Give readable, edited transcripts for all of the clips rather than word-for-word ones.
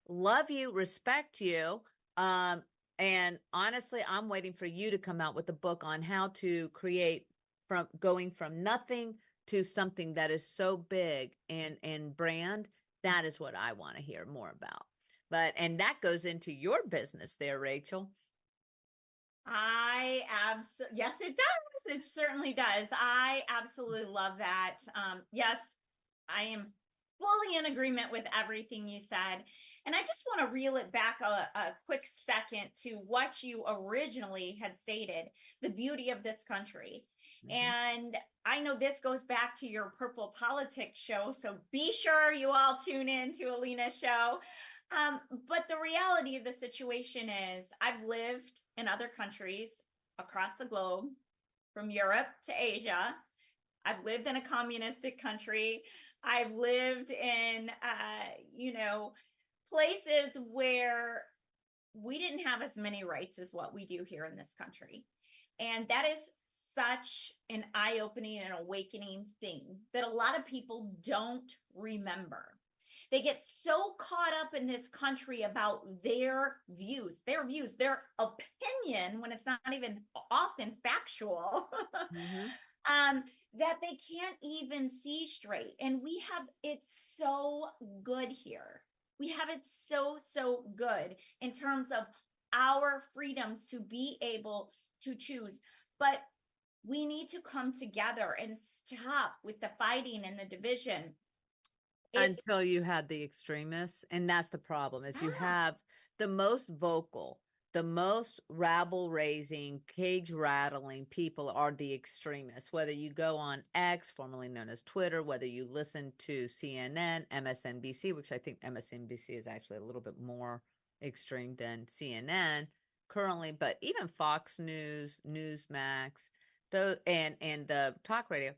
love you, respect you. And honestly, I'm waiting for you to come out with a book on how to create from going from nothing to something that is so big and brand. That is what I want to hear more about. And that goes into your business there, Rachel. Yes, it does. It certainly does. I absolutely love that. Yes, I am fully in agreement with everything you said. And I just want to reel it back a quick second to what you originally had stated, the beauty of this country. Mhm. And I know this goes back to your Purple Politics show, so be sure you all tune in to Alina's show. But the reality of the situation is, I've lived in other countries across the globe, from Europe to Asia. I've lived in a communistic country. I've lived in, places where we didn't have as many rights as what we do here in this country. And that is such an eye opening and awakening thing that a lot of people don't remember. They get so caught up in this country about their opinion, when it's not even often factual, Mhm. that they can't even see straight. And we have it so good here. We have it so good in terms of our freedoms to be able to choose. But we need to come together and stop with the fighting and the division. It's Until you have the extremists, and that's the problem, is you ah, have the most vocal, the most rabble raising, cage rattling people are the extremists. Whether you go on X, formerly known as Twitter, whether you listen to CNN, MSNBC, which I think MSNBC is actually a little bit more extreme than CNN currently, but even Fox News, Newsmax, and the talk radio,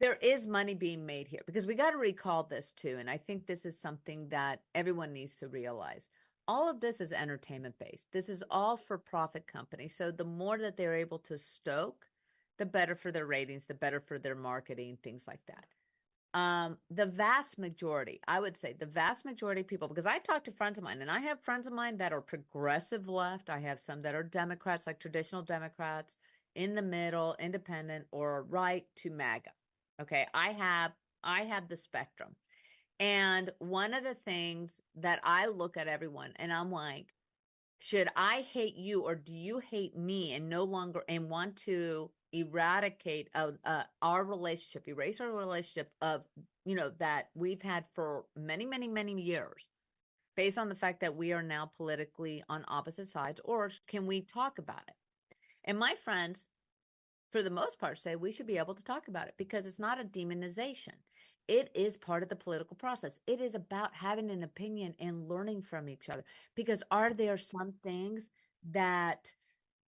there is money being made here, because we got to recall this too. And I think this is something that everyone needs to realize. All of this is entertainment based. This is all for profit companies. So the more that they're able to stoke, the better for their ratings, the better for their marketing, things like that. The vast majority, I would say the vast majority of people, because I talk to friends of mine, and I have friends of mine that are progressive left. I have some that are Democrats, like traditional Democrats, in the middle, independent, or right to MAGA. Okay, I have the spectrum. And one of the things that I look at everyone and I'm like, should I hate you or do you hate me, and no longer and want to eradicate our relationship, erase our relationship of, that we've had for many, many, many years, based on the fact that we are now politically on opposite sides, or can we talk about it? And my friends, for the most part, say we should be able to talk about it, because it's not a demonization. It is part of the political process. It is about having an opinion and learning from each other. Because are there some things that,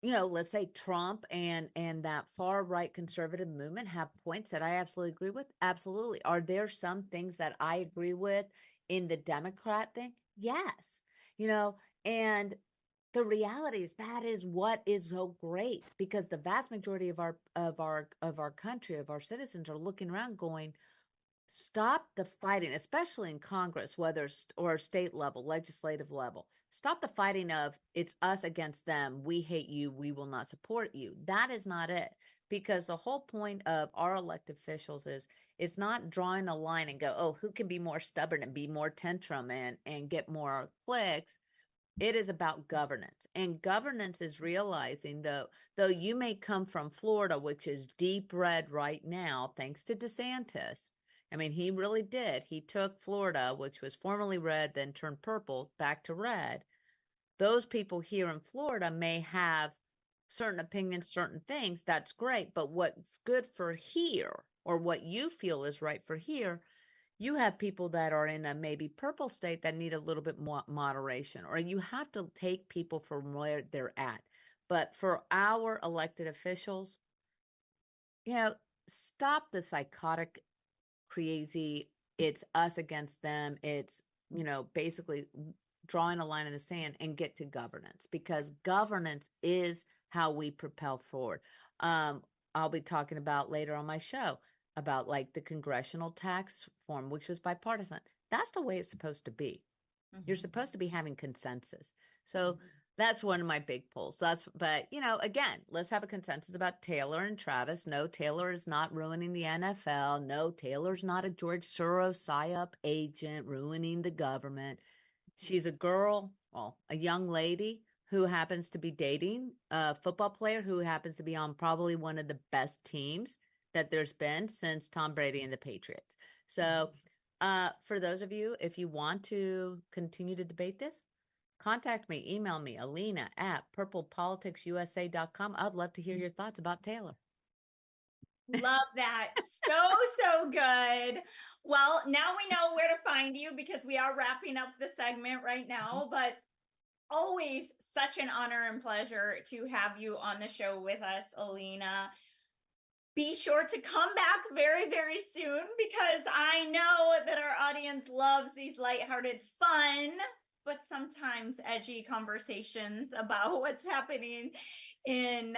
let's say Trump and that far right conservative movement have points that I absolutely agree with? Absolutely. Are there some things that I agree with in the Democrat thing? Yes. You know, and the reality is that is what is so great, because the vast majority of our country, of our citizens, are looking around going, stop the fighting, especially in Congress, whether or state level, legislative level. Stop the fighting of it's us against them. We hate you. We will not support you. That is not it. Because the whole point of our elected officials is it's not drawing a line and go, oh, who can be more stubborn and be more tantrum and get more clicks. It is about governance. And governance is realizing, though you may come from Florida, which is deep red right now, thanks to DeSantis. I mean, he really did. He took Florida, which was formerly red, then turned purple, back to red. Those people here in Florida may have certain opinions, certain things. That's great. But what's good for here, or what you feel is right for here, you have people that are in a maybe purple state that need a little bit more moderation, or you have to take people from where they're at. But for our elected officials, you know, stop the psychotic, crazy, it's us against them. It's, basically drawing a line in the sand and get to governance, because governance is how we propel forward. I'll be talking about later on my show about like the congressional tax form, which was bipartisan. That's the way it's supposed to be. You're supposed to be having consensus. So that's one of my big pulls. But again, let's have a consensus about Taylor and Travis. No, Taylor is not ruining the NFL. No, Taylor's not a George Soros psyop agent ruining the government. She's a girl, well, a young lady who happens to be dating a football player who happens to be on probably one of the best teams that there's been since Tom Brady and the Patriots. So, for those of you, if you want to continue to debate this, contact me, email me, alina@purplepoliticsusa.com. I'd love to hear your thoughts about Taylor. Love that. So good. Well, now we know where to find you because we are wrapping up the segment right now, but always such an honor and pleasure to have you on the show with us, Alina. Be sure to come back very, very soon because I know that our audience loves these lighthearted, fun, but sometimes edgy conversations about what's happening in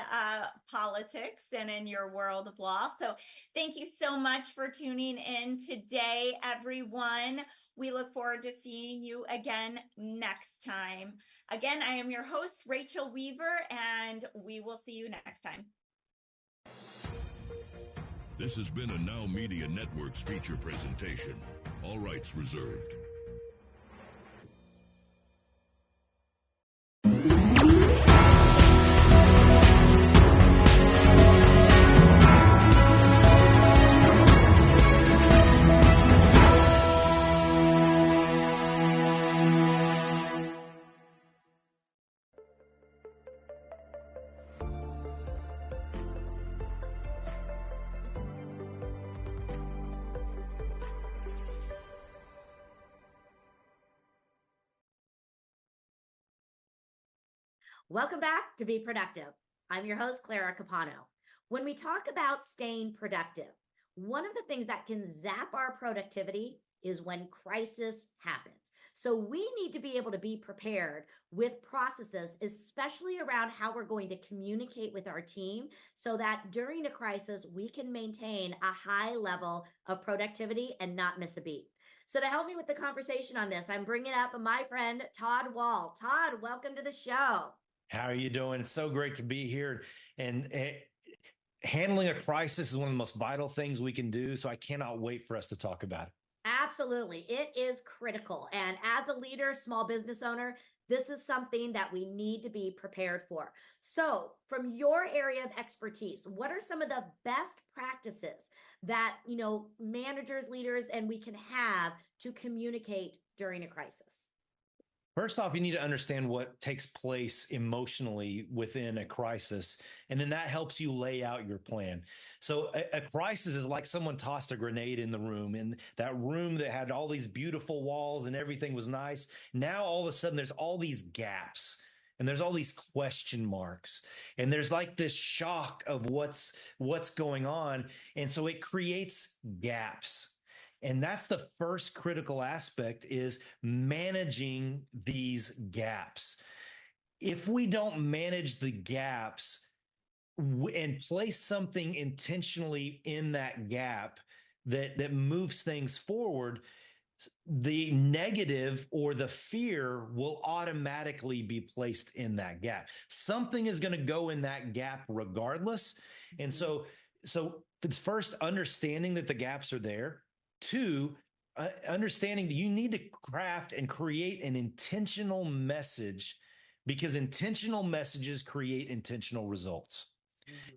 politics and in your world of law. So thank you so much for tuning in today, everyone. We look forward to seeing you again next time. Again, I am your host, Rachel Weaver, and we will see you next time. This has been a Now Media Networks feature presentation. All rights reserved. Welcome back to Be Productive. I'm your host, Clara Capano. When we talk about staying productive, one of the things that can zap our productivity is when crisis happens. So we need to be able to be prepared with processes, especially around how we're going to communicate with our team so that during a crisis, we can maintain a high level of productivity and not miss a beat. So to help me with the conversation on this, I'm bringing up my friend, Todd Wall. Todd, welcome to the show. How are you doing? It's so great to be here. And handling a crisis is one of the most vital things we can do. So I cannot wait for us to talk about it. Absolutely. It is critical. And as a leader, small business owner, this is something that we need to be prepared for. So from your area of expertise, what are some of the best practices that, managers, leaders, and we can have to communicate during a crisis? First off, you need to understand what takes place emotionally within a crisis, and then that helps you lay out your plan. So a crisis is like someone tossed a grenade in the room, and that room that had all these beautiful walls and everything was nice. Now, all of a sudden, there's all these gaps. And there's all these question marks, and there's like this shock of what's going on. And so it creates gaps. And that's the first critical aspect, is managing these gaps. If we don't manage the gaps and place something intentionally in that gap that moves things forward, the negative or the fear will automatically be placed in that gap. Something is going to go in that gap regardless. And so it's first understanding that the gaps are there. Two, understanding that you need to craft and create an intentional message, because intentional messages create intentional results.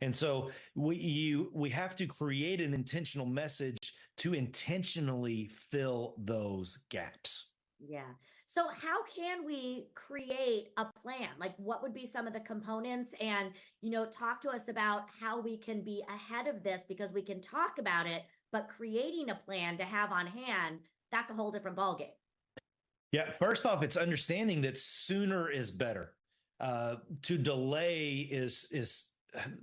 And so we have to create an intentional message to intentionally fill those gaps. Yeah. So how can we create a plan? Like, what would be some of the components? And, talk to us about how we can be ahead of this, because we can talk about it, but creating a plan to have on hand, that's a whole different ballgame. Yeah. First off, it's understanding that sooner is better. To delay is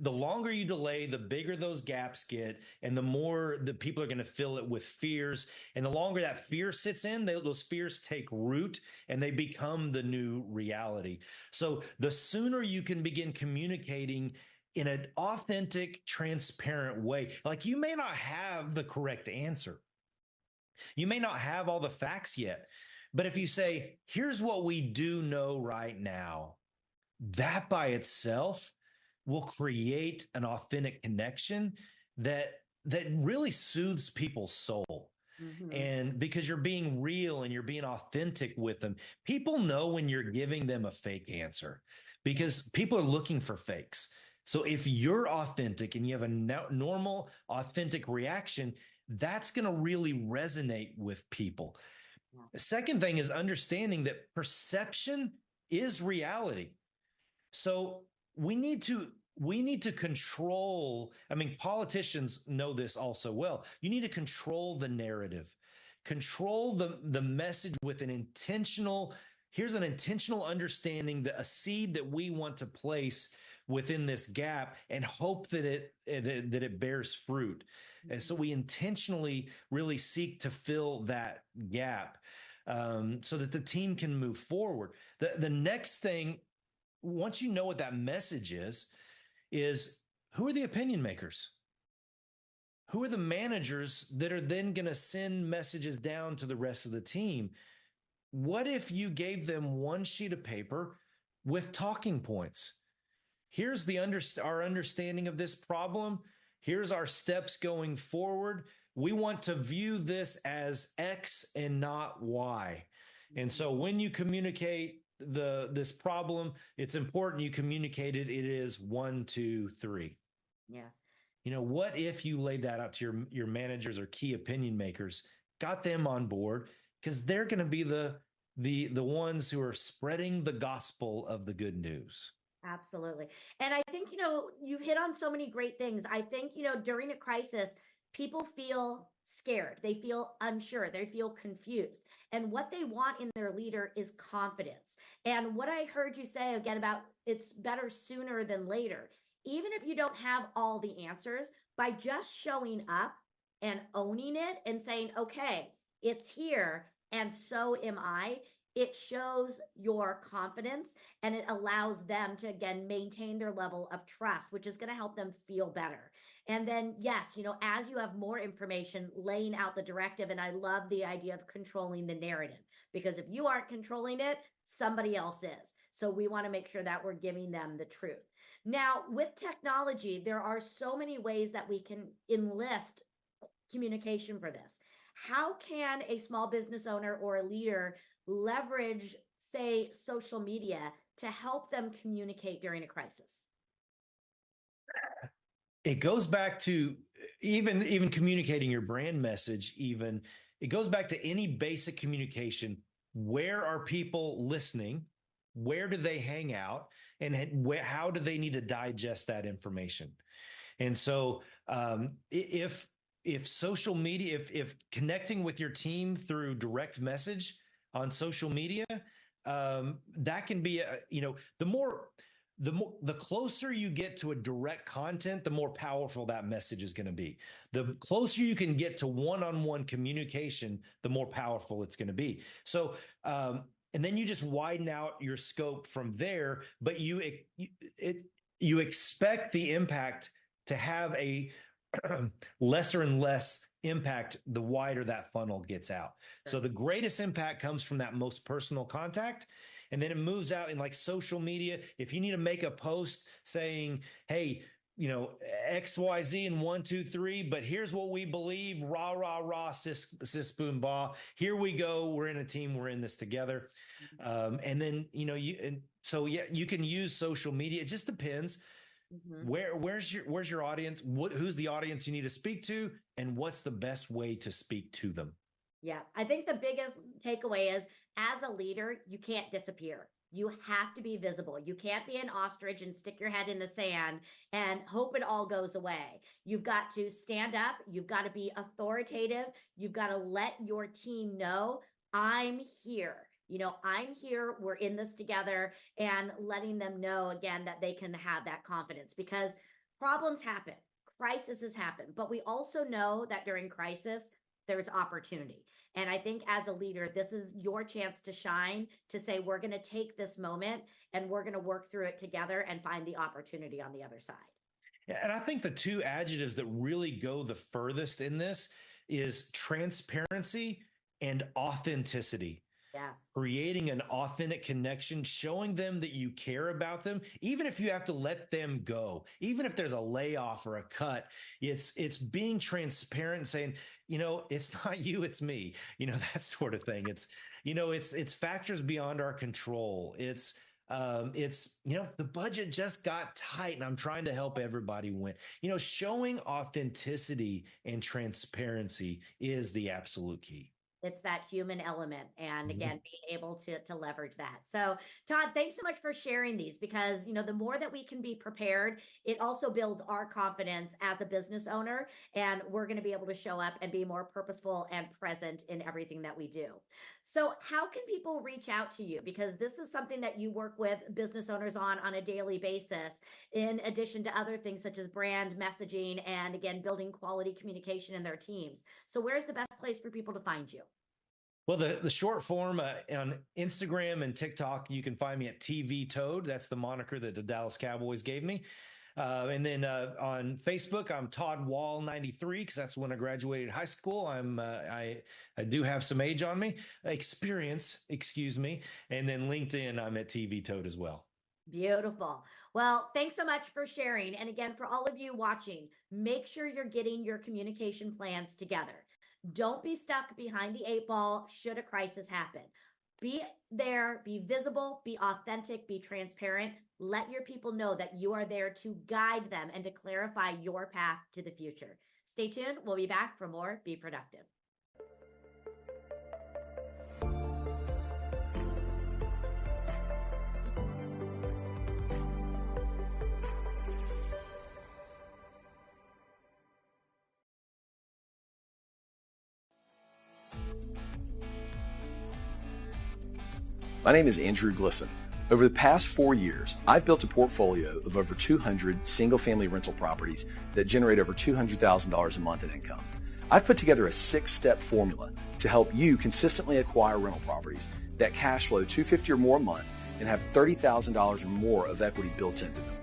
the longer you delay, the bigger those gaps get, and the more the people are going to fill it with fears. And the longer that fear sits in, those fears take root and they become the new reality. So the sooner you can begin communicating in an authentic, transparent way, like, you may not have the correct answer. You may not have all the facts yet, But if you say, here's what we do know right now, that by itself will create an authentic connection that really soothes people's soul. Mm-hmm. And because you're being real and you're being authentic with them, people know when you're giving them a fake answer because people are looking for fakes. So if you're authentic and you have a normal, authentic reaction, that's going to really resonate with people. Yeah. The second thing is understanding that perception is reality. So we need to control. I mean, politicians know this also well. You need to control the narrative, control the message with an intentional. Here's an intentional understanding that a seed that we want to place within this gap and hope that it bears fruit. And so we intentionally really seek to fill that gap so that the team can move forward. The next thing, once you know what that message is who are the opinion makers? Who are the managers that are then going to send messages down to the rest of the team? What if you gave them one sheet of paper with talking points? Here's our understanding of this problem. Here's our steps going forward. We want to view this as X and not Y. And so when you communicate this problem, it's important you communicate it. It is 1, 2, 3. Yeah. What if you laid that out to your managers or key opinion makers, got them on board, because they're going to be the ones who are spreading the gospel of the good news. Absolutely. And I think, you hit on so many great things. I think, during a crisis, people feel scared. They feel unsure. They feel confused. And what they want in their leader is confidence. And what I heard you say again about it's better sooner than later, even if you don't have all the answers, by just showing up and owning it and saying, okay, it's here and so am I, it shows your confidence and it allows them to, again, maintain their level of trust, which is going to help them feel better. And then, yes, as you have more information, laying out the directive. And I love the idea of controlling the narrative, because if you aren't controlling it, somebody else is. So we want to make sure that we're giving them the truth. Now, with technology, there are so many ways that we can enlist communication for this. How can a small business owner or a leader leverage, say, social media to help them communicate during a crisis? It goes back to even communicating your brand message. It goes back to any basic communication. Where are people listening? Where do they hang out? And how do they need to digest that information? And so if social media, if connecting with your team through direct message on social media, that can be, the closer you get to a direct content, the more powerful that message is going to be. The closer you can get to one-on-one communication, the more powerful it's going to be. So, and then you just widen out your scope from there, but you expect the impact to have a lesser and less impact the wider that funnel gets out. So the greatest impact comes from that most personal contact. And then it moves out in like social media. If you need to make a post saying, hey, XYZ and 1, 2, 3, but here's what we believe, rah, rah, rah, sis, boom, bah. Here we go. We're in a team. We're in this together. And then, you can use social media. It just depends. Mm-hmm. Where's your audience? Who's the audience you need to speak to? And what's the best way to speak to them? Yeah. I think the biggest takeaway is, as a leader, you can't disappear. You have to be visible. You can't be an ostrich and stick your head in the sand and hope it all goes away. You've got to stand up. You've got to be authoritative. You've got to let your team know, I'm here. I'm here. We're in this together, and letting them know again that they can have that confidence, because problems happen. Crises happen. But we also know that during crisis, there's opportunity. And I think as a leader, this is your chance to shine, to say, we're going to take this moment and we're going to work through it together and find the opportunity on the other side. Yeah, and I think the two adjectives that really go the furthest in this is transparency and authenticity. Yes. Creating an authentic connection, showing them that you care about them, even if you have to let them go, even if there's a layoff or a cut, it's being transparent and saying, it's not you, it's me, that sort of thing. It's factors beyond our control. The budget just got tight and I'm trying to help everybody win. Showing authenticity and transparency is the absolute key. It's that human element. And again, being able to leverage that. So Todd, thanks so much for sharing these, because, the more that we can be prepared, it also builds our confidence as a business owner. And we're going to be able to show up and be more purposeful and present in everything that we do. So how can people reach out to you? Because this is something that you work with business owners on a daily basis, in addition to other things such as brand messaging and, again, building quality communication in their teams. So where's the best place for people to find you? Well, the short form on Instagram and TikTok, you can find me at TV Toad. That's the moniker that the Dallas Cowboys gave me. And then on Facebook, I'm Todd Wall 93, because that's when I graduated high school. I do have some age on me, experience, excuse me. And then LinkedIn, I'm at TV Toad as well. Beautiful. Well, thanks so much for sharing. And again, for all of you watching, make sure you're getting your communication plans together. Don't be stuck behind the 8 ball should a crisis happen. Be there, be visible, be authentic, be transparent. Let your people know that you are there to guide them and to clarify your path to the future. Stay tuned. We'll be back for more Be Productive. My name is Andrew Glisson. Over the past 4 years, I've built a portfolio of over 200 single-family rental properties that generate over $200,000 a month in income. I've put together a 6-step formula to help you consistently acquire rental properties that cash flow $250 or more a month and have $30,000 or more of equity built into them.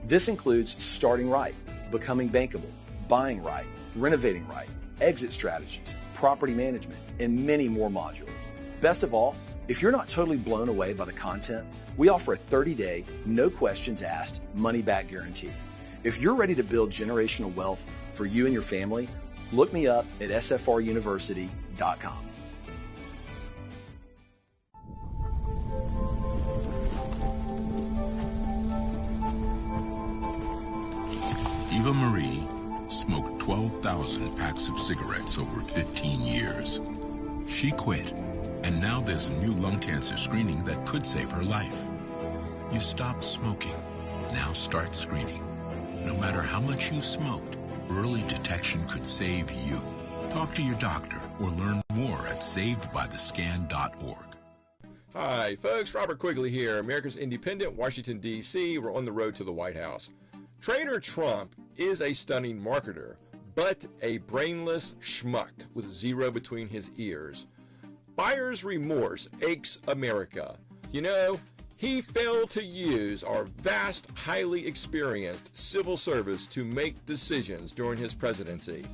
This includes starting right, becoming bankable, buying right, renovating right, exit strategies, property management, and many more modules. Best of all, if you're not totally blown away by the content, we offer a 30-day, no questions asked, money-back guarantee. If you're ready to build generational wealth for you and your family, look me up at sfruniversity.com. Eva Marie smoked 12,000 packs of cigarettes over 15 years. She quit. And now there's a new lung cancer screening that could save her life. You stopped smoking. Now start screening. No matter how much you smoked, early detection could save you. Talk to your doctor or learn more at savedbythescan.org. Hi, folks. Robert Quigley here, America's Independent, Washington, D.C. We're on the road to the White House. Trader Trump is a stunning marketer, but a brainless schmuck with zero between his ears. Buyer's remorse aches America. He failed to use our vast, highly experienced civil service to make decisions during his presidency.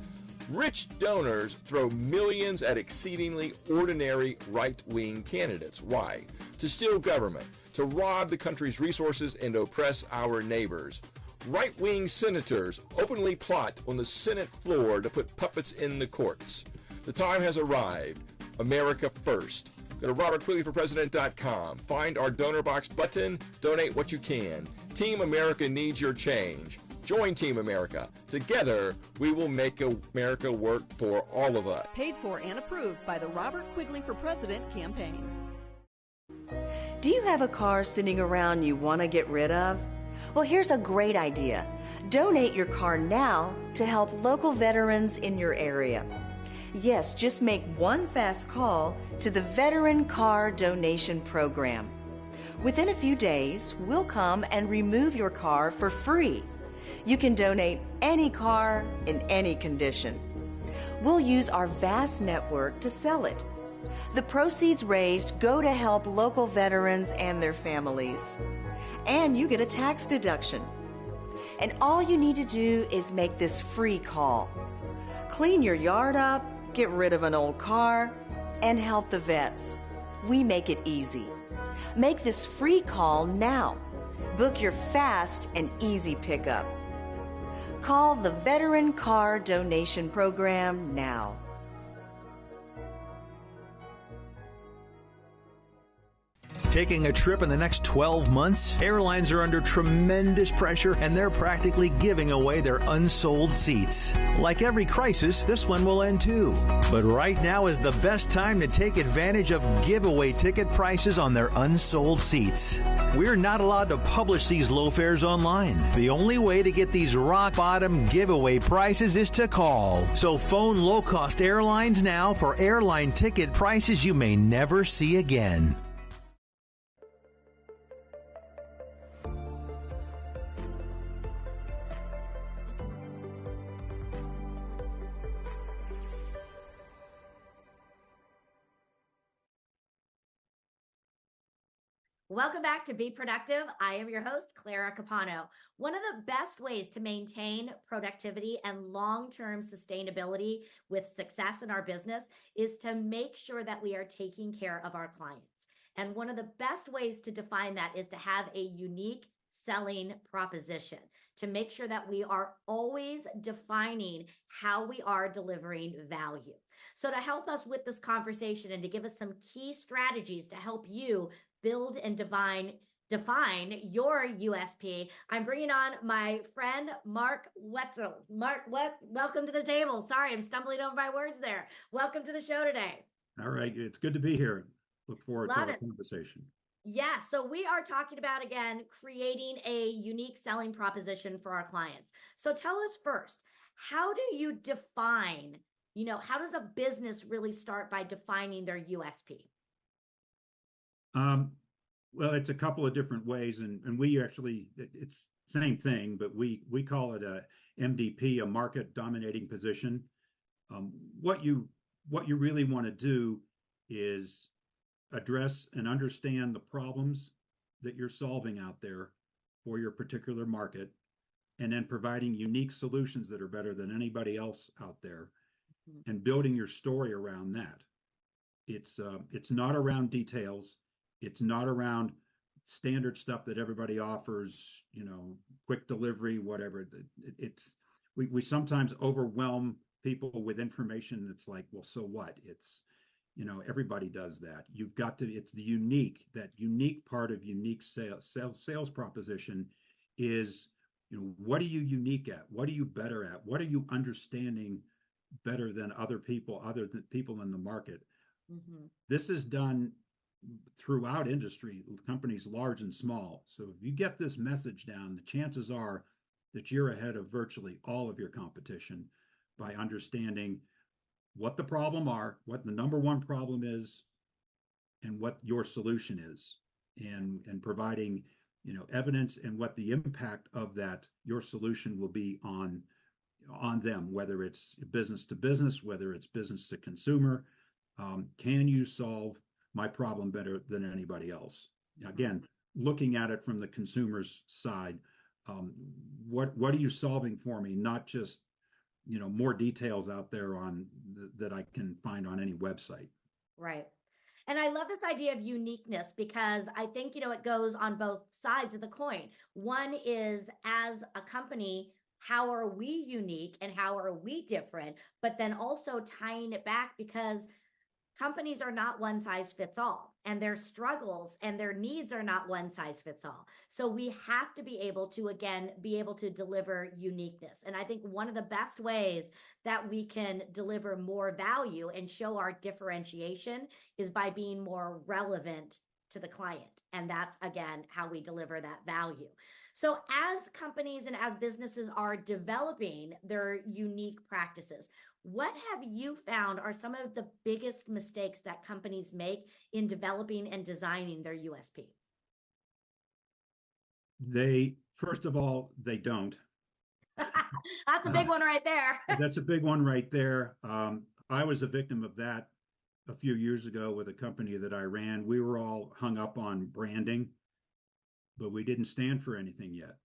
Rich donors throw millions at exceedingly ordinary right-wing candidates. Why? To steal government, to rob the country's resources, and oppress our neighbors. Right-wing senators openly plot on the Senate floor to put puppets in the courts. The time has arrived. America first. Go to robertquigleyforpresident.com. Find our donor box button. Donate what you can. Team America needs your change. Join Team America. Together, we will make America work for all of us. Paid for and approved by the Robert Quigley for President campaign. Do you have a car sitting around you want to get rid of? Well, here's a great idea. Donate your car now to help local veterans in your area. Yes, just make one fast call to the Veteran Car Donation Program. Within a few days, we'll come and remove your car for free. You can donate any car in any condition. We'll use our vast network to sell it. The proceeds raised go to help local veterans and their families. And you get a tax deduction. And all you need to do is make this free call. Clean your yard up, get rid of an old car, and help the vets. we make it easy. Make this free call now. Book your fast and easy pickup. Call the Veteran Car Donation Program now. Taking a trip in the next 12 months? Airlines are under tremendous pressure and they're practically giving away their unsold seats. Like every crisis, this one will end too. But right now is the best time to take advantage of giveaway ticket prices on their unsold seats. We're not allowed to publish these low fares online. The only way to get these rock bottom giveaway prices is to call. So phone low-cost airlines now for airline ticket prices you may never see again. Welcome back to Be Productive. I am your host, Clara Capano. One of the best ways to maintain productivity and long-term sustainability with success in our business is to make sure that we are taking care of our clients. And one of the best ways to define that is to have a unique selling proposition, to make sure that we are always defining how we are delivering value. So to help us with this conversation and to give us some key strategies to help you build and define your USP, I'm bringing on my friend, Mark Wetzel. Mark, welcome to the table. Sorry, I'm stumbling over my words there. Welcome to the show today. All right. It's good to be here. Look forward to our conversation. Yeah, so we are talking about, again, creating a unique selling proposition for our clients. So tell us first, how do you define, how does a business really start by defining their USP? Well, it's a couple of different ways, and we actually, it's same thing, but we call it a MDP, a market dominating position. What you really want to do is address and understand the problems that you're solving out there for your particular market, and then providing unique solutions that are better than anybody else out there, and building your story around that. It's not around details. It's not around standard stuff that everybody offers, quick delivery, whatever. We sometimes overwhelm people with information that's like, well, so what? It's, everybody does that. You've got to, it's the that unique part of unique sales proposition is, what are you unique at? What are you better at? What are you understanding better than other people in the market? Mm-hmm. This is done throughout industry, companies large and small. So if you get this message down, the chances are that you're ahead of virtually all of your competition by understanding what the problem are, what the number one problem is, and what your solution is, and providing evidence and what the impact of that your solution will be on them, whether it's business to business, whether it's business to consumer. Can you solve my problem better than anybody else? Again, looking at it from the consumer's side, what are you solving for me? Not just more details out there that I can find on any website. Right. And I love this idea of uniqueness because I think, it goes on both sides of the coin. One is, as a company, how are we unique and how are we different? But then also tying it back, because companies are not one size fits all, and their struggles and their needs are not one size fits all. So we have to be able to deliver uniqueness. And I think one of the best ways that we can deliver more value and show our differentiation is by being more relevant to the client. And that's, again, how we deliver that value. So as companies and as businesses are developing their unique practices, what have you found are some of the biggest mistakes that companies make in developing and designing their USP? First of all, they don't. That's a big one right there. That's a big one right there. I was a victim of that a few years ago with a company that I ran. We were all hung up on branding, but we didn't stand for anything yet.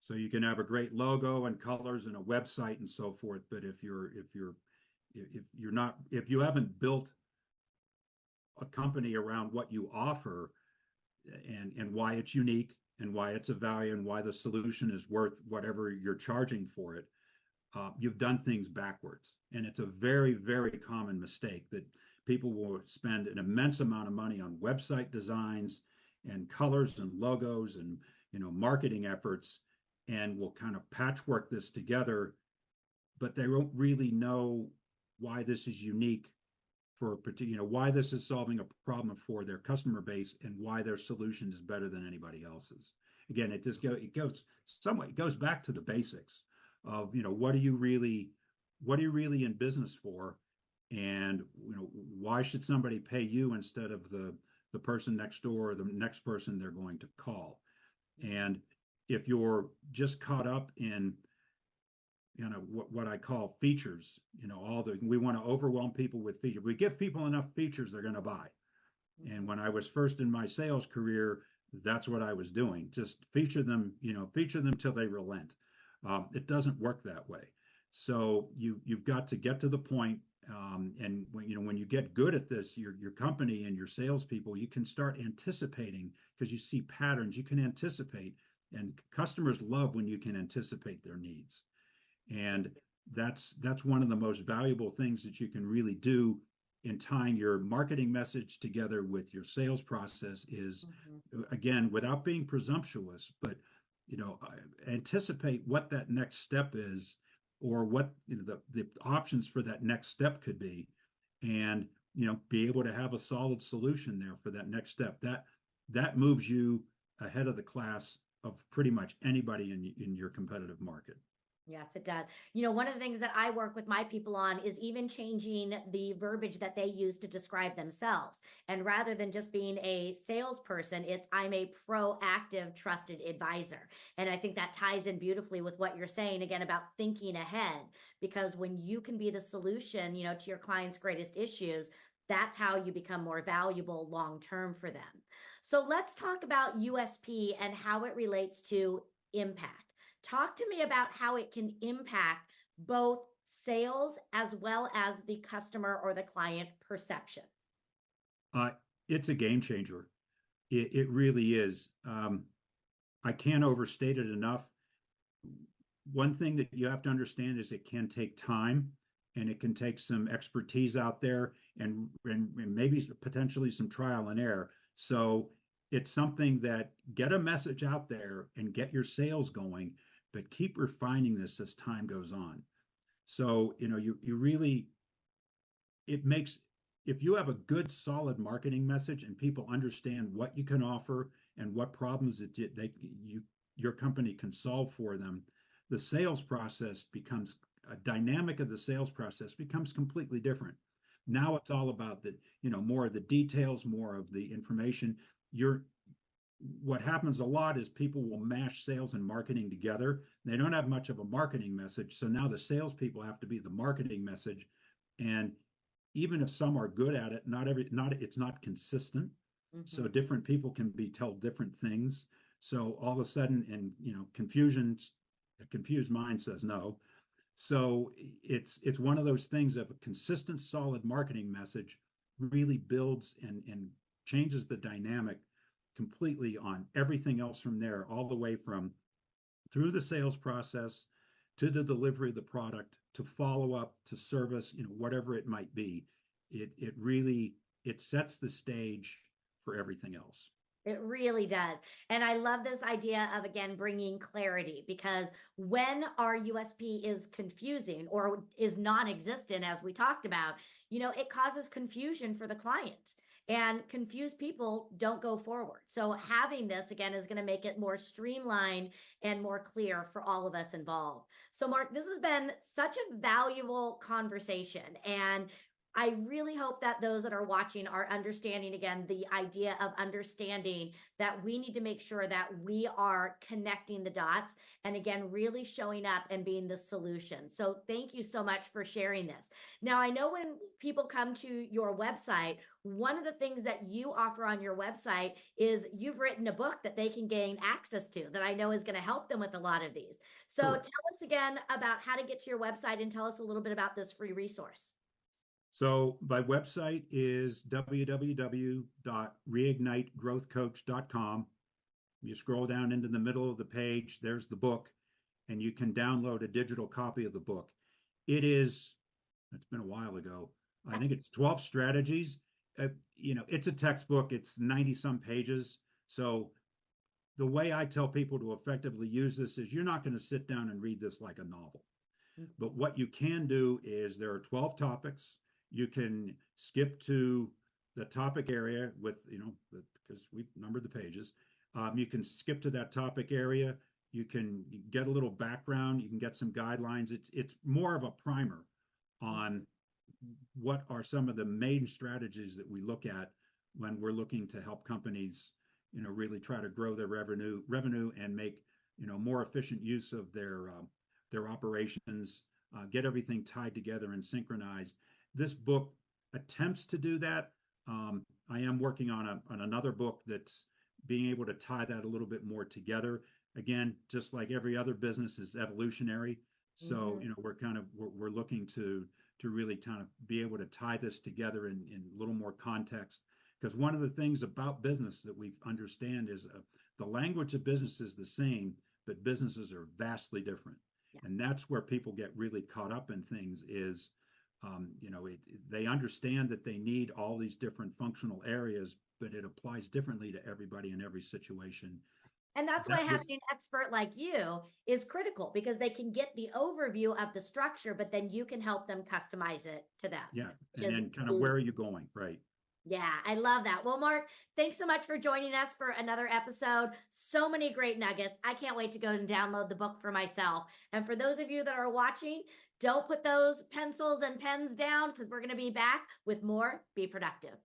So you can have a great logo and colors and a website and so forth, but if you haven't built a company around what you offer and why it's unique and why it's a value and why the solution is worth whatever you're charging for it, you've done things backwards. And it's a very, very common mistake that people will spend an immense amount of money on website designs and colors and logos and marketing efforts, and will kind of patchwork this together, but they don't really know why this is unique for why this is solving a problem for their customer base and why their solution is better than anybody else's. Again, it goes back to the basics of what are you really in business for, and why should somebody pay you instead of the person next door or the next person they're going to call. And if you're just caught up in what I call features, we want to overwhelm people with features. We give people enough features, they're going to buy. And when I was first in my sales career, that's what I was doing. Just feature them till they relent. It doesn't work that way. So you've got to get to the point, and when you get good at this, your company and your salespeople, you can start anticipating, because you see patterns. You can anticipate, and customers love when you can anticipate their needs. And that's one of the most valuable things that you can really do in tying your marketing message together with your sales process is, again, without being presumptuous, but anticipate what that next step is, or what the options for that next step could be, and be able to have a solid solution there for that next step. That moves you ahead of the class of pretty much anybody in your competitive market. Yes, it does. One of the things that I work with my people on is even changing the verbiage that they use to describe themselves. And rather than just being a salesperson, it's I'm a proactive, trusted advisor. And I think that ties in beautifully with what you're saying again about thinking ahead, because when you can be the solution, to your client's greatest issues, that's how you become more valuable long term for them. So let's talk about USP and how it relates to impact. Talk to me about how it can impact both sales as well as the customer or the client perception. It's a game changer. It really is. I can't overstate it enough. One thing that you have to understand is it can take time, and it can take some expertise out there, and maybe potentially some trial and error. So it's something that get a message out there and get your sales going, but keep refining this as time goes on. So, you really, it makes, if you have a good, solid marketing message and people understand what you can offer and what problems your company can solve for them, the sales process becomes, a dynamic of the sales process becomes completely different. Now it's all about more of the details, more of the information. What happens a lot is people will mash sales and marketing together. They don't have much of a marketing message. So now the salespeople have to be the marketing message. And even if some are good at it, it's not consistent. So different people can be told different things. So all of a sudden, and a confused mind says no. So it's one of those things of a consistent, solid marketing message really builds and changes the dynamic completely on everything else from there, all the way from through the sales process to the delivery of the product, to follow up, to service, whatever it might be. It really sets the stage for everything else. It really does. And I love this idea of, again, bringing clarity, because when our USP is confusing or is non-existent, as we talked about, it causes confusion for the client. And confused people don't go forward. So having this, again, is going to make it more streamlined and more clear for all of us involved. So Mark, this has been such a valuable conversation. And I really hope that those that are watching are understanding, again, the idea of understanding that we need to make sure that we are connecting the dots and, again, really showing up and being the solution. So thank you so much for sharing this. Now, I know when people come to your website, one of the things that you offer on your website is you've written a book that they can gain access to that I know is going to help them with a lot of these. So Tell us again about how to get to your website and tell us a little bit about this free resource. So my website is www.reignitegrowthcoach.com. You scroll down into the middle of the page, there's the book, and you can download a digital copy of the book. It's been a while ago. I think it's 12 strategies. It's a textbook. It's 90 some pages. So the way I tell people to effectively use this is you're not going to sit down and read this like a novel. But what you can do is there are 12 topics. You can skip to the topic area because we've numbered the pages. You can skip to that topic area. You can get a little background. You can get some guidelines. It's more of a primer on what are some of the main strategies that we look at when we're looking to help companies, really try to grow their revenue and make, more efficient use of their operations, get everything tied together and synchronized. This book attempts to do that. I am working on another book that's being able to tie that a little bit more together. Again, just like every other business is evolutionary. So, we're looking to really kind of be able to tie this together in a little more context. Because one of the things about business that we understand is the language of business is the same, but businesses are vastly different. Yeah. And that's where people get really caught up in things is, they understand that they need all these different functional areas, but it applies differently to everybody in every situation. And that's why having an expert like you is critical, because they can get the overview of the structure, but then you can help them customize it to them. Yeah. And then kind of where are you going? Right. Yeah, I love that. Well, Mark, thanks so much for joining us for another episode. So many great nuggets. I can't wait to go and download the book for myself. And for those of you that are watching, don't put those pencils and pens down, because we're going to be back with more Be Productive.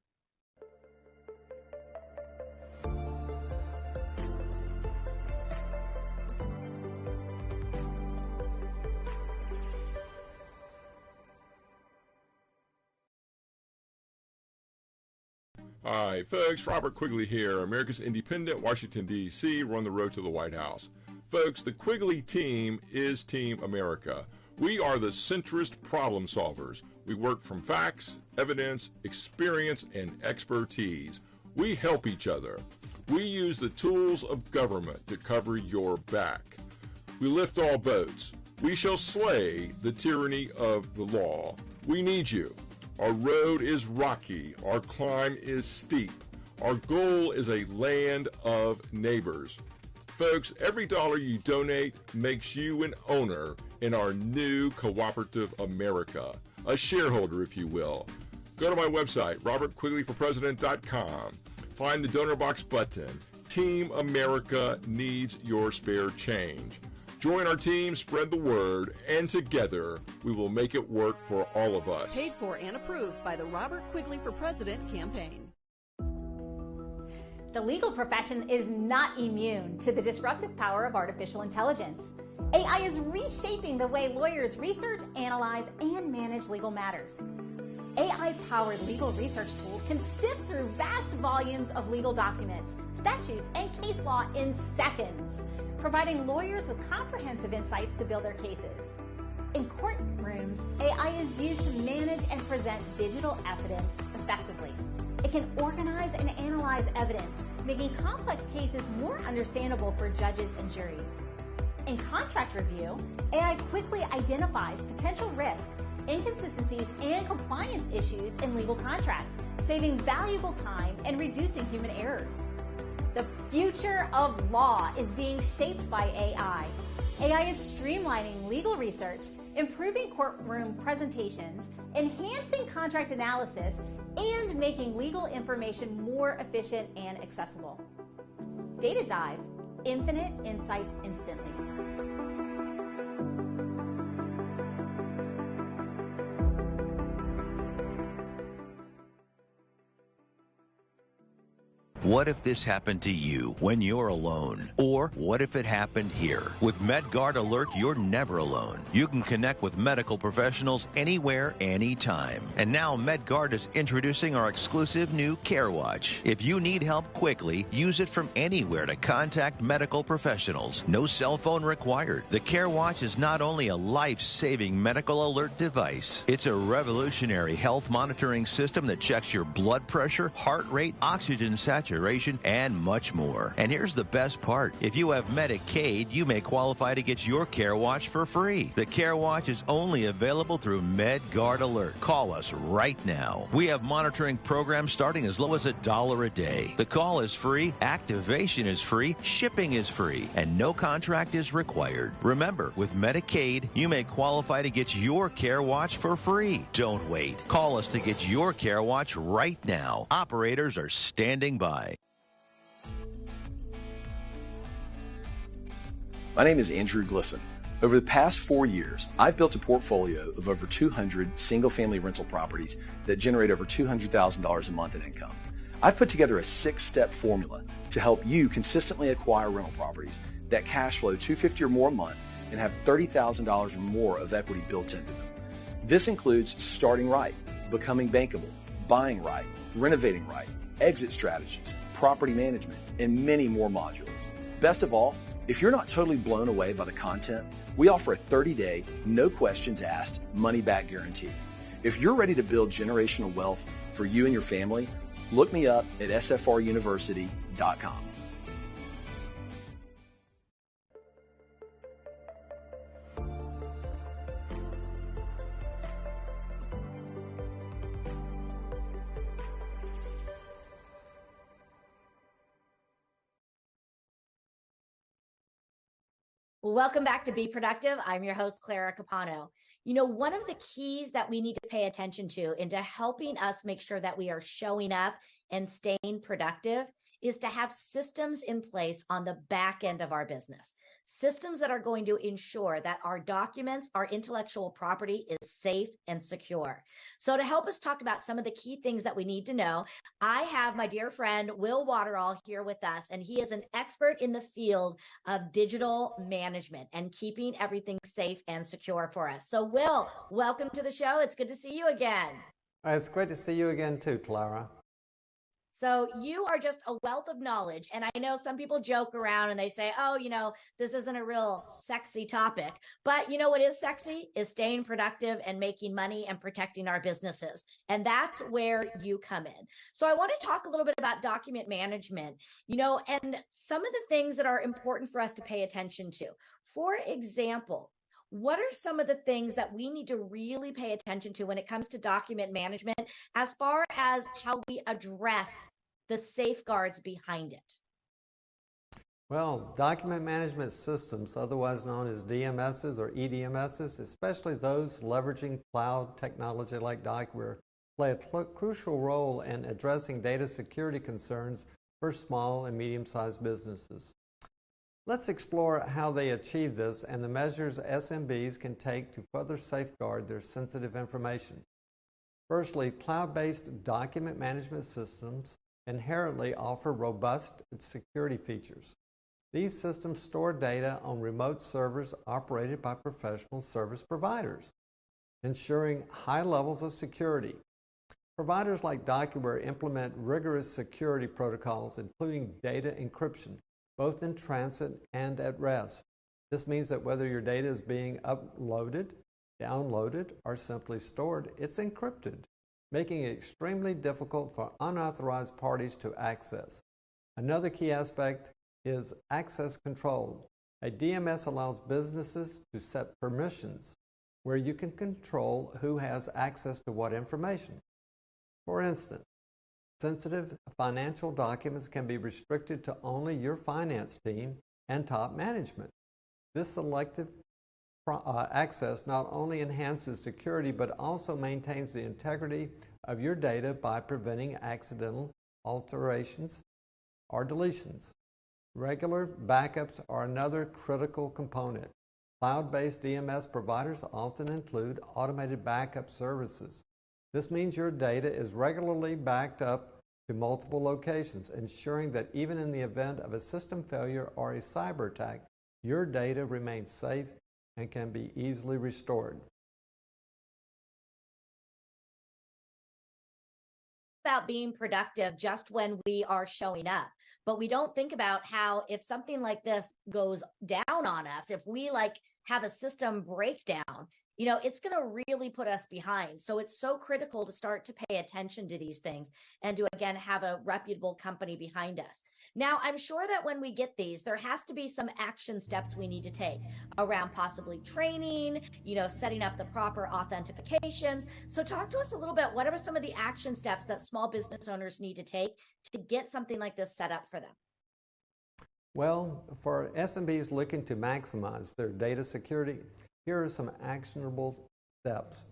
Hi, folks. Robert Quigley here, America's Independent, Washington, D.C. We're on the road to the White House. Folks, the Quigley team is Team America. We are the centrist problem solvers. We work from facts, evidence, experience, and expertise. We help each other. We use the tools of government to cover your back. We lift all boats. We shall slay the tyranny of the law. We need you. Our road is rocky. Our climb is steep. Our goal is a land of neighbors. Folks, every dollar you donate makes you an owner in our new cooperative America, a shareholder, if you will. Go to my website, robertquigleyforpresident.com. Find the donor box button. Team America needs your spare change. Join our team, spread the word, and together we will make it work for all of us. Paid for and approved by the Robert Quigley for President campaign. The legal profession is not immune to the disruptive power of artificial intelligence. AI is reshaping the way lawyers research, analyze, and manage legal matters. AI-powered legal research tools can sift through vast volumes of legal documents, statutes, and case law in seconds, providing lawyers with comprehensive insights to build their cases. In courtrooms, AI is used to manage and present digital evidence effectively. It can organize and analyze evidence, making complex cases more understandable for judges and juries. In contract review, AI quickly identifies potential risks, inconsistencies, and compliance issues in legal contracts, saving valuable time and reducing human errors. The future of law is being shaped by AI. AI is streamlining legal research, improving courtroom presentations, enhancing contract analysis, and making legal information more efficient and accessible. Data Dive, infinite insights instantly. What if this happened to you when you're alone? Or what if it happened here? With MedGuard Alert, you're never alone. You can connect with medical professionals anywhere, anytime. And now MedGuard is introducing our exclusive new CareWatch. If you need help quickly, use it from anywhere to contact medical professionals. No cell phone required. The CareWatch is not only a life-saving medical alert device, it's a revolutionary health monitoring system that checks your blood pressure, heart rate, oxygen saturation, and much more. And here's the best part. If you have Medicaid, you may qualify to get your CareWatch for free. The CareWatch is only available through MedGuard Alert. Call us right now. We have monitoring programs starting as low as $1 a day. The call is free, activation is free, shipping is free, and no contract is required. Remember, with Medicaid, you may qualify to get your CareWatch for free. Don't wait. Call us to get your CareWatch right now. Operators are standing by. My name is Andrew Glisson. Over the past 4 years, I've built a portfolio of over 200 single-family rental properties that generate over $200,000 a month in income. I've put together a 6-step formula to help you consistently acquire rental properties that cash flow $250,000 or more a month and have $30,000 or more of equity built into them. This includes starting right, becoming bankable, buying right, renovating right, exit strategies, property management, and many more modules. Best of all, if you're not totally blown away by the content, we offer a 30-day, no questions asked, money-back guarantee. If you're ready to build generational wealth for you and your family, look me up at sfruniversity.com. Welcome back to Be Productive. I'm your host, Clara Capano. You know, one of the keys that we need to pay attention to into helping us make sure that we are showing up and staying productive is to have systems in place on the back end of our business. Systems that are going to ensure that our documents, our intellectual property is safe and secure. So to help us talk about some of the key things that we need to know, I have my dear friend, Will Waterall, here with us, and he is an expert in the field of digital management and keeping everything safe and secure for us. So Will, welcome to the show. It's good to see you again. It's great to see you again too, Clara. So you are just a wealth of knowledge. And I know some people joke around and they say, oh, you know, this isn't a real sexy topic. But you know what is sexy is staying productive and making money and protecting our businesses. And that's where you come in. So I want to talk a little bit about document management, you know, and some of the things that are important for us to pay attention to. For example, what are some of the things that we need to really pay attention to when it comes to document management as far as how we address the safeguards behind it? Well, document management systems, otherwise known as DMSs or EDMSs, especially those leveraging cloud technology like Docuware, play a crucial role in addressing data security concerns for small and medium-sized businesses. Let's explore how they achieve this and the measures SMBs can take to further safeguard their sensitive information. Firstly, cloud-based document management systems inherently offer robust security features. These systems store data on remote servers operated by professional service providers, ensuring high levels of security. Providers like Docuware implement rigorous security protocols, including data encryption, both in transit and at rest. This means that whether your data is being uploaded, downloaded, or simply stored, it's encrypted, making it extremely difficult for unauthorized parties to access. Another key aspect is access control. A DMS allows businesses to set permissions where you can control who has access to what information. For instance, sensitive financial documents can be restricted to only your finance team and top management. This selective access not only enhances security but also maintains the integrity of your data by preventing accidental alterations or deletions. Regular backups are another critical component. Cloud-based DMS providers often include automated backup services. This means your data is regularly backed up to multiple locations, ensuring that even in the event of a system failure or a cyber attack, your data remains safe and can be easily restored. About being productive just when we are showing up, but we don't think about how if something like this goes down on us, if we have a system breakdown, it's going to really put us behind. So it's so critical to start to pay attention to these things and to, again, have a reputable company behind us. Now, I'm sure that when we get these, there has to be some action steps we need to take around possibly training, setting up the proper authentications. So talk to us a little bit. What are some of the action steps that small business owners need to take to get something like this set up for them? Well, for SMBs looking to maximize their data security, here are some actionable steps.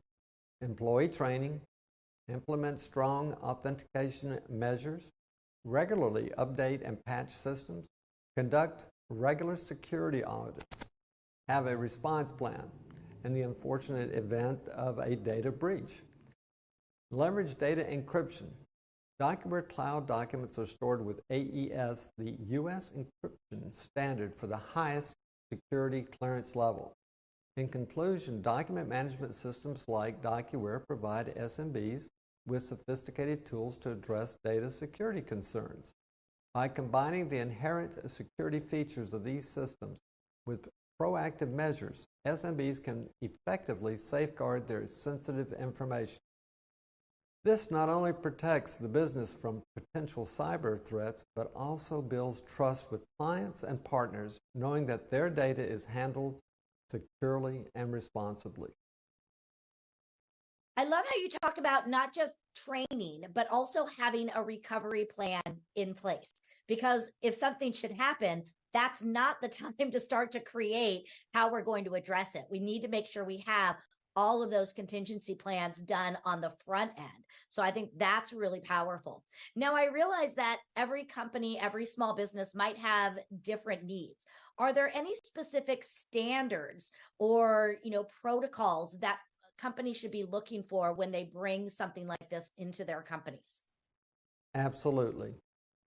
Employee training, implement strong authentication measures, regularly update and patch systems, conduct regular security audits, have a response plan in the unfortunate event of a data breach. Leverage data encryption. DocuWare Cloud documents are stored with AES, the U.S. encryption standard for the highest security clearance level. In conclusion, document management systems like DocuWare provide SMBs with sophisticated tools to address data security concerns. By combining the inherent security features of these systems with proactive measures, SMBs can effectively safeguard their sensitive information. This not only protects the business from potential cyber threats, but also builds trust with clients and partners, knowing that their data is handled securely and responsibly. I love how you talk about not just training, but also having a recovery plan in place. Because if something should happen, that's not the time to start to create how we're going to address it. We need to make sure we have all of those contingency plans done on the front end. So I think that's really powerful. Now, I realize that every company, every small business might have different needs. Are there any specific standards or, protocols that companies should be looking for when they bring something like this into their companies? Absolutely.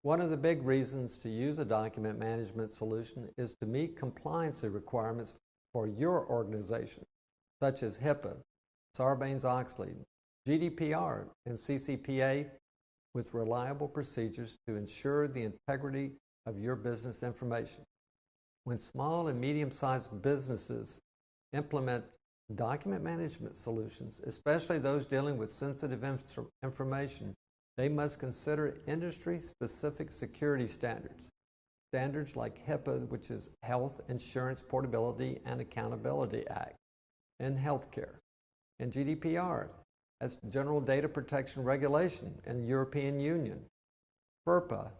One of the big reasons to use a document management solution is to meet compliance requirements for your organization, such as HIPAA, Sarbanes-Oxley, GDPR, and CCPA, with reliable procedures to ensure the integrity of your business information. When small and medium-sized businesses implement document management solutions, especially those dealing with sensitive information, they must consider industry-specific security standards. Standards like HIPAA, which is Health Insurance Portability and Accountability Act, and healthcare, and GDPR, that's General Data Protection Regulation in the European Union, FERPA,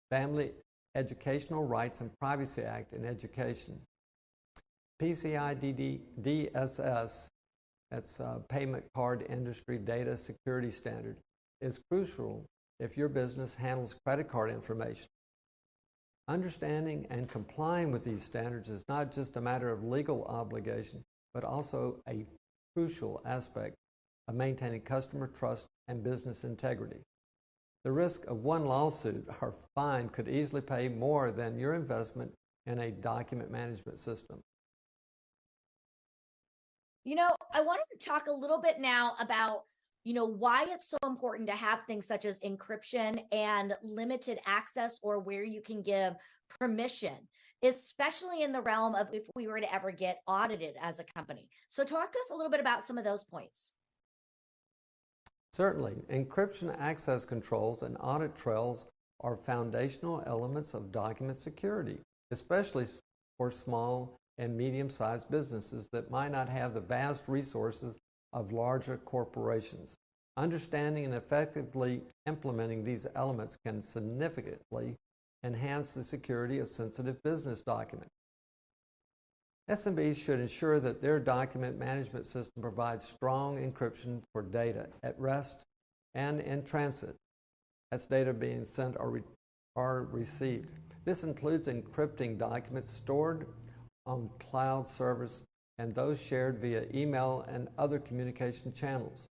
Family Educational Rights and Privacy Act in Education, PCI DSS, that's Payment Card Industry Data Security Standard, is crucial if your business handles credit card information. Understanding and complying with these standards is not just a matter of legal obligation, but also a crucial aspect of maintaining customer trust and business integrity. The risk of one lawsuit or fine could easily pay more than your investment in a document management system. I wanted to talk a little bit now about, why it's so important to have things such as encryption and limited access, or where you can give permission, especially in the realm of if we were to ever get audited as a company. So talk to us a little bit about some of those points. Certainly, encryption access controls and audit trails are foundational elements of document security, especially for small and medium-sized businesses that might not have the vast resources of larger corporations. Understanding and effectively implementing these elements can significantly enhance the security of sensitive business documents. SMBs should ensure that their document management system provides strong encryption for data at rest and in transit, as data being sent or received. This includes encrypting documents stored on cloud servers and those shared via email and other communication channels.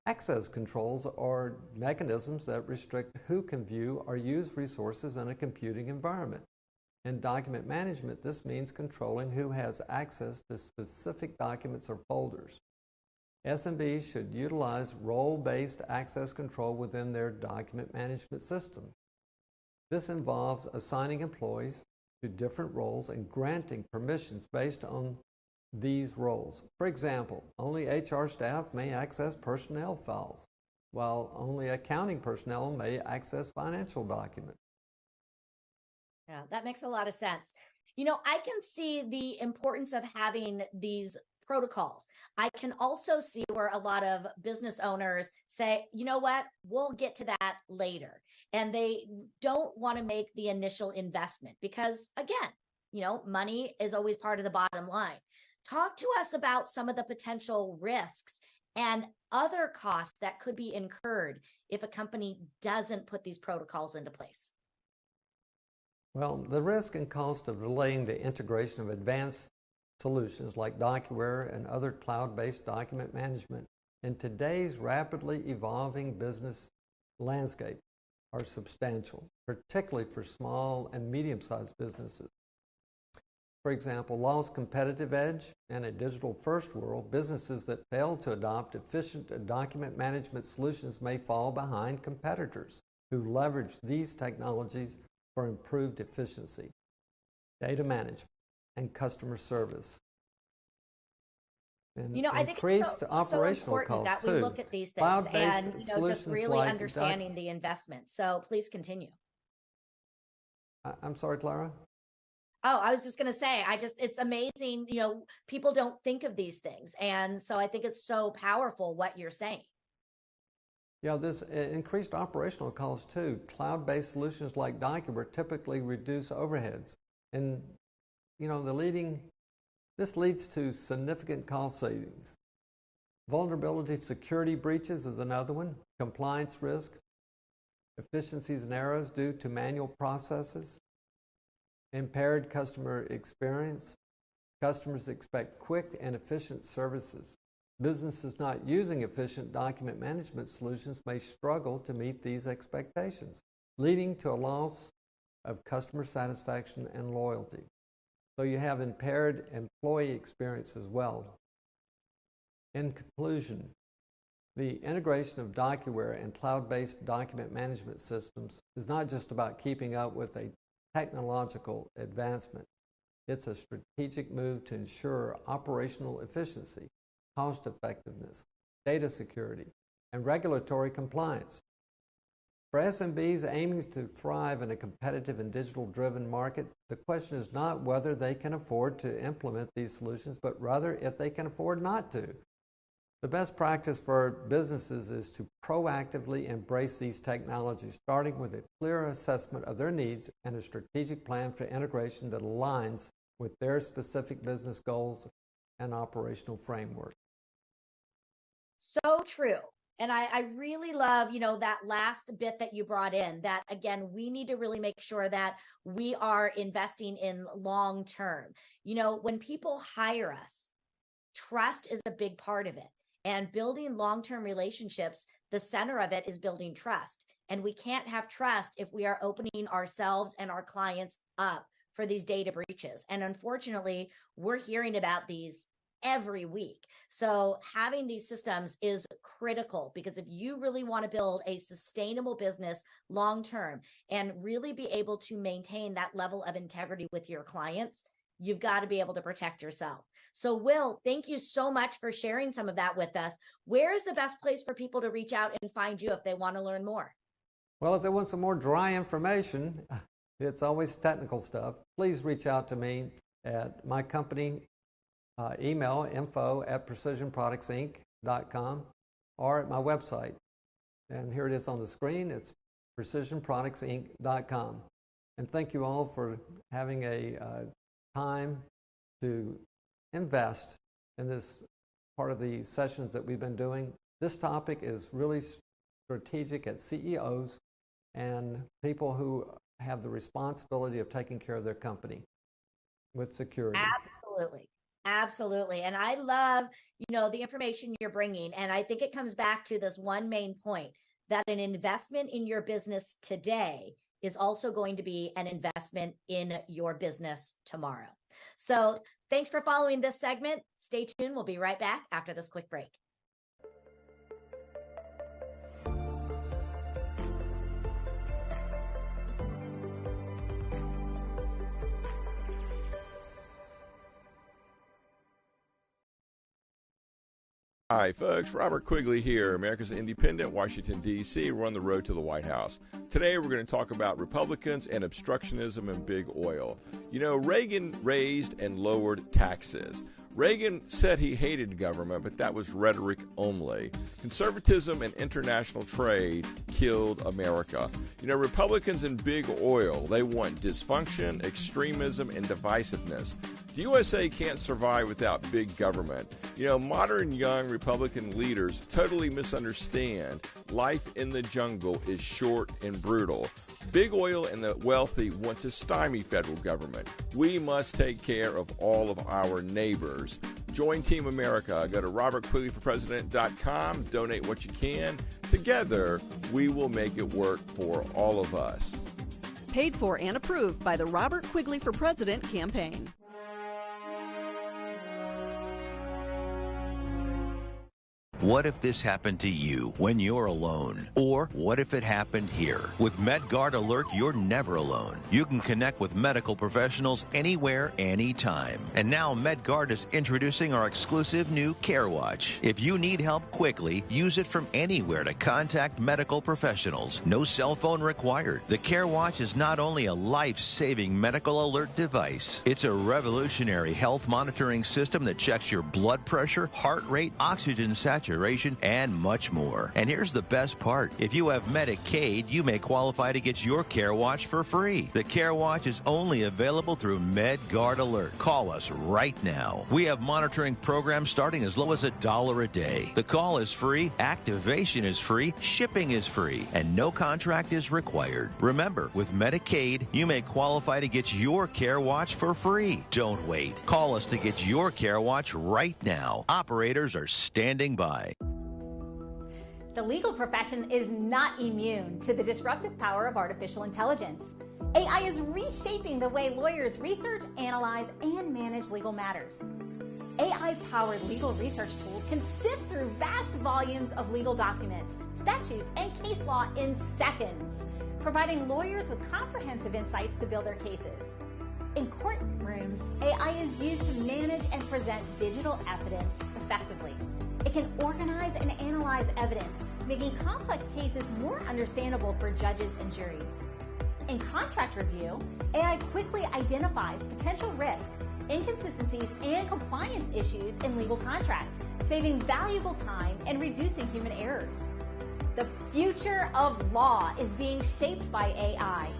Access controls are mechanisms that restrict who can view or use resources in a computing environment. In document management, this means controlling who has access to specific documents or folders. SMBs should utilize role-based access control within their document management system. This involves assigning employees to different roles and granting permissions based on these roles. For example, only HR staff may access personnel files, while only accounting personnel may access financial documents. Yeah, that makes a lot of sense. I can see the importance of having these protocols. I can also see where a lot of business owners say, you know what, we'll get to that later. And they don't want to make the initial investment because, again, money is always part of the bottom line. Talk to us about some of the potential risks and other costs that could be incurred if a company doesn't put these protocols into place. Well, the risk and cost of delaying the integration of advanced solutions like DocuWare and other cloud-based document management in today's rapidly evolving business landscape are substantial, particularly for small and medium-sized businesses. For example, lost competitive edge in a digital-first world, businesses that fail to adopt efficient document management solutions may fall behind competitors who leverage these technologies for improved efficiency, data management, and customer service. And I think it's so operational important costs that we too. look at these things and just really like understanding the investment. So please continue. I'm sorry, Clara? Oh, I was just going to say, it's amazing, people don't think of these things. And so I think it's so powerful what you're saying. Yeah, this increased operational costs too. Cloud-based solutions like DocuWare typically reduce overheads. And, this leads to significant cost savings. Vulnerability security breaches is another one. Compliance risk, efficiencies and errors due to manual processes, impaired customer experience. Customers expect quick and efficient services. Businesses not using efficient document management solutions may struggle to meet these expectations, leading to a loss of customer satisfaction and loyalty. So you have impaired employee experience as well. In conclusion, the integration of DocuWare and cloud-based document management systems is not just about keeping up with a technological advancement. It's a strategic move to ensure operational efficiency, cost effectiveness, data security, and regulatory compliance. For SMBs aiming to thrive in a competitive and digital-driven market, the question is not whether they can afford to implement these solutions, but rather if they can afford not to. The best practice for businesses is to proactively embrace these technologies, starting with a clear assessment of their needs and a strategic plan for integration that aligns with their specific business goals and operational framework. So true. And I really love, that last bit that you brought in, that again, we need to really make sure that we are investing in long term. When people hire us, trust is a big part of it. And building long-term relationships, the center of it is building trust. And we can't have trust if we are opening ourselves and our clients up for these data breaches. And unfortunately, we're hearing about these every week. So having these systems is critical, because if you really want to build a sustainable business long-term and really be able to maintain that level of integrity with your clients, you've got to be able to protect yourself. So Will, thank you so much for sharing some of that with us. Where is the best place for people to reach out and find you if they want to learn more? Well, if they want some more dry information, it's always technical stuff. Please reach out to me at my company email, info@precisionproductsinc.com, or at my website. And here it is on the screen. It's precisionproductsinc.com. And thank you all for having a time to invest in this part of the sessions that we've been doing. This topic is really strategic at CEOs and people who have the responsibility of taking care of their company with security. Absolutely. Absolutely. And I love, the information you're bringing. And I think it comes back to this one main point that an investment in your business today is also going to be an investment in your business tomorrow. So thanks for following this segment. Stay tuned. We'll be right back after this quick break. Hi, folks. Robert Quigley here, America's Independent, Washington, D.C. We're on the road to the White House. Today, we're going to talk about Republicans and obstructionism and big oil. Reagan raised and lowered taxes. Reagan said he hated government, but that was rhetoric only. Conservatism and international trade killed America. Republicans and big oil, they want dysfunction, extremism, and divisiveness. The USA can't survive without big government. Modern young Republican leaders totally misunderstand life in the jungle is short and brutal. Big oil and the wealthy want to stymie federal government. We must take care of all of our neighbors. Join Team America. Go to robertquigleyforpresident.com. Donate what you can. Together, we will make it work for all of us. Paid for and approved by the Robert Quigley for President campaign. What if this happened to you when you're alone? Or what if it happened here? With MedGuard Alert, you're never alone. You can connect with medical professionals anywhere, anytime. And now MedGuard is introducing our exclusive new Care Watch. If you need help quickly, use it from anywhere to contact medical professionals. No cell phone required. The Care Watch is not only a life-saving medical alert device, it's a revolutionary health monitoring system that checks your blood pressure, heart rate, oxygen saturation, and much more. And here's the best part. If you have Medicaid, you may qualify to get your Care Watch for free. The Care Watch is only available through MedGuard Alert. Call us right now. We have monitoring programs starting as low as $1 a day. The call is free, activation is free, shipping is free, and no contract is required. Remember, with Medicaid, you may qualify to get your Care Watch for free. Don't wait. Call us to get your Care Watch right now. Operators are standing by. The legal profession is not immune to the disruptive power of artificial intelligence. AI is reshaping the way lawyers research, analyze, and manage legal matters. AI-powered legal research tools can sift through vast volumes of legal documents, statutes, and case law in seconds, providing lawyers with comprehensive insights to build their cases. In courtrooms, AI is used to manage and present digital evidence effectively. It can organize and analyze evidence, making complex cases more understandable for judges and juries. In contract review, AI quickly identifies potential risks, inconsistencies, and compliance issues in legal contracts, saving valuable time and reducing human errors. The future of law is being shaped by AI.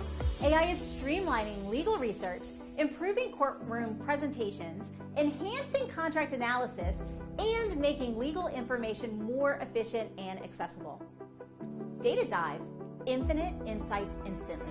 AI is streamlining legal research, improving courtroom presentations, enhancing contract analysis, and making legal information more efficient and accessible. Data Dive, infinite insights instantly.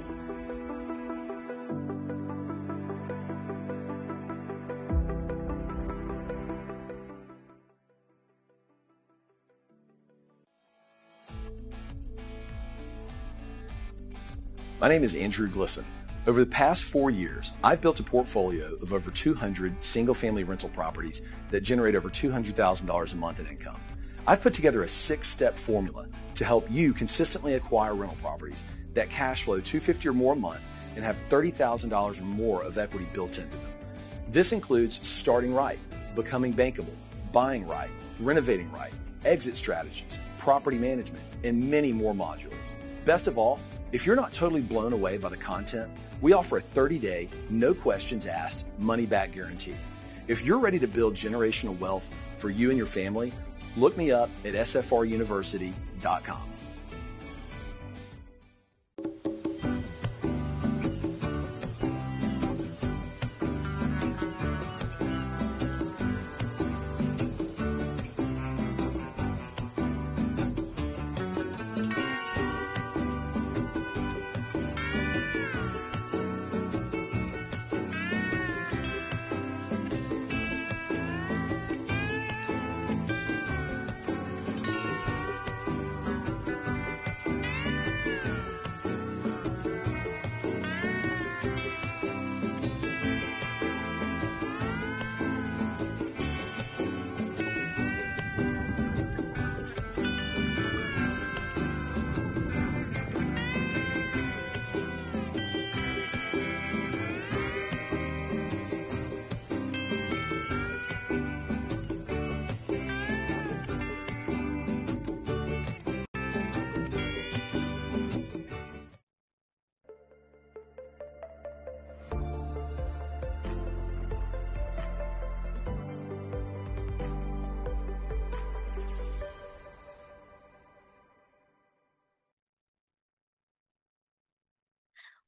My name is Andrew Glisson. Over the past 4 years, I've built a portfolio of over 200 single-family rental properties that generate over $200,000 a month in income. I've put together a 6-step formula to help you consistently acquire rental properties that cash flow $250,000 or more a month and have $30,000 or more of equity built into them. This includes starting right, becoming bankable, buying right, renovating right, exit strategies, property management, and many more modules. Best of all, if you're not totally blown away by the content, we offer a 30-day, no questions asked, money-back guarantee. If you're ready to build generational wealth for you and your family, look me up at sfruniversity.com.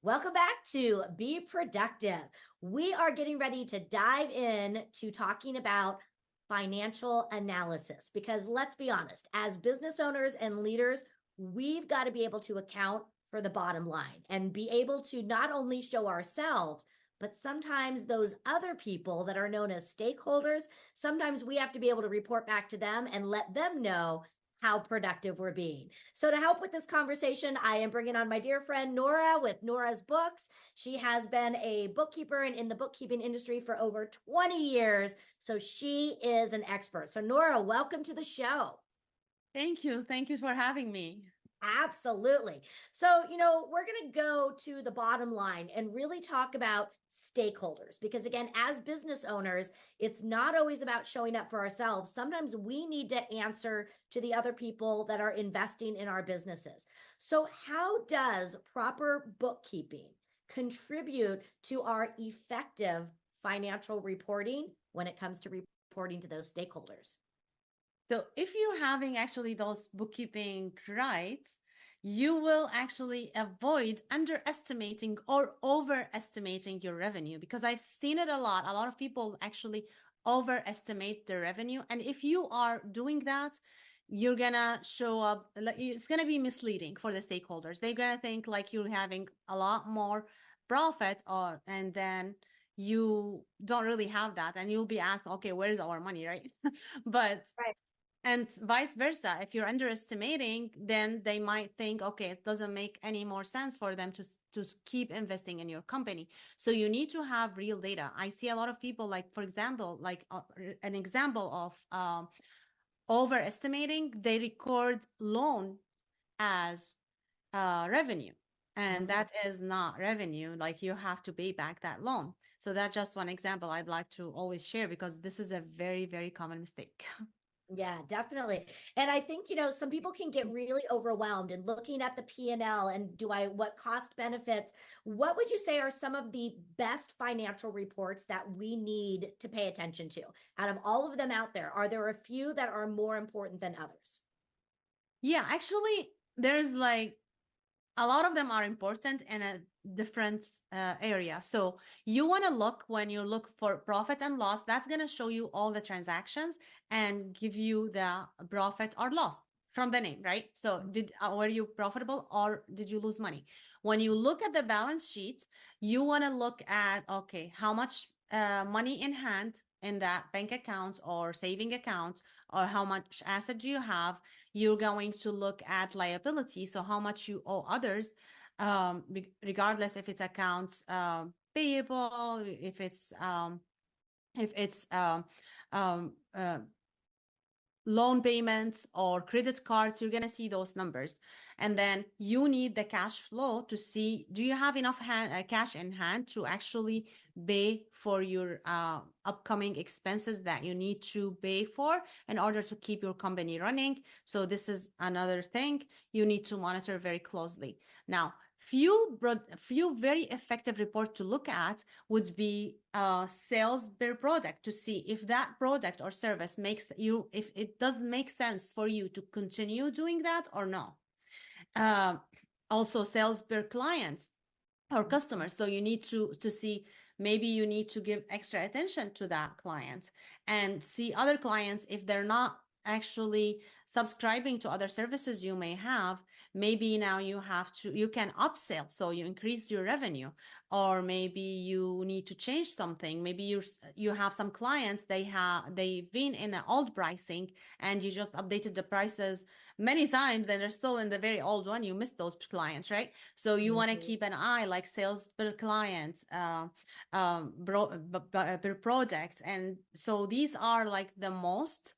Welcome back to Be Productive. We are getting ready to dive in to talking about financial analysis because let's be honest, as business owners and leaders, we've got to be able to account for the bottom line and be able to not only show ourselves, but sometimes those other people that are known as stakeholders, sometimes we have to be able to report back to them and let them know how productive we're being. So to help with this conversation, I am bringing on my dear friend Nora with Nora's Books. She has been a bookkeeper and in the bookkeeping industry for over 20 years. So she is an expert. So Nora, welcome to the show. Thank you. Thank you for having me. Absolutely. So, we're going to go to the bottom line and really talk about stakeholders because, again, as business owners, it's not always about showing up for ourselves. Sometimes we need to answer to the other people that are investing in our businesses. So, how does proper bookkeeping contribute to our effective financial reporting when it comes to reporting to those stakeholders? So if you're having actually those bookkeeping rights, you will actually avoid underestimating or overestimating your revenue because I've seen it a lot. A lot of people actually overestimate their revenue. And if you are doing that, you're gonna show up, it's gonna be misleading for the stakeholders. They're gonna think like you're having a lot more profit and then you don't really have that. And you'll be asked, okay, where's our money, right? But right. And vice versa. If you're underestimating, then they might think, okay, it doesn't make any more sense for them to keep investing in your company. So you need to have real data. I see a lot of people, like, for example, like an example of overestimating, they record loan as revenue. And that is not revenue. Like you have to pay back that loan. So that's just one example I'd like to always share because this is a very, very common mistake. Yeah, definitely. And I think, some people can get really overwhelmed in looking at the P&L and what cost benefits. What would you say are some of the best financial reports that we need to pay attention to? Out of all of them out there, are there a few that are more important than others? Yeah, actually, there's like a lot of them are important in a different area. So you want to look when you look for profit and loss, that's going to show you all the transactions and give you the profit or loss from the name, right? So were you profitable or did you lose money? When you look at the balance sheet, you want to look at, okay, how much money in hand in that bank account or saving account, or how much asset do you have. You're going to look at liability, so how much you owe others, regardless if it's accounts payable, if it's loan payments or credit cards, you're going to see those numbers. And then you need the cash flow to see, do you have enough cash in hand to actually pay for your upcoming expenses that you need to pay for in order to keep your company running. So this is another thing you need to monitor very closely. Now, few very effective reports to look at would be sales per product, to see if that product or service if it does make sense for you to continue doing that or no. Also sales per client or customer. So you need to see, maybe you need to give extra attention to that client and see other clients if they're not actually subscribing to other services you may have. Maybe now you can upsell, so you increase your revenue, or maybe you need to change something. Maybe you have some clients, they've been in an old pricing and you just updated the prices many times and they're still in the very old one. You missed those clients, right? So you want to keep an eye, like sales per client, per product. And so these are like the most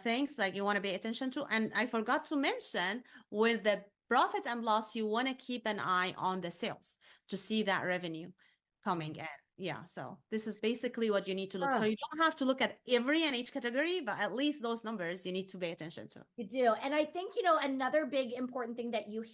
things like you want to pay attention to. And I forgot to mention, with the profit and loss, you want to keep an eye on the sales to see that revenue coming in. Yeah, so this is basically what you need to look. So you don't have to look at every and each category, but at least those numbers you need to pay attention to. You do. And I think, another big important thing that you hit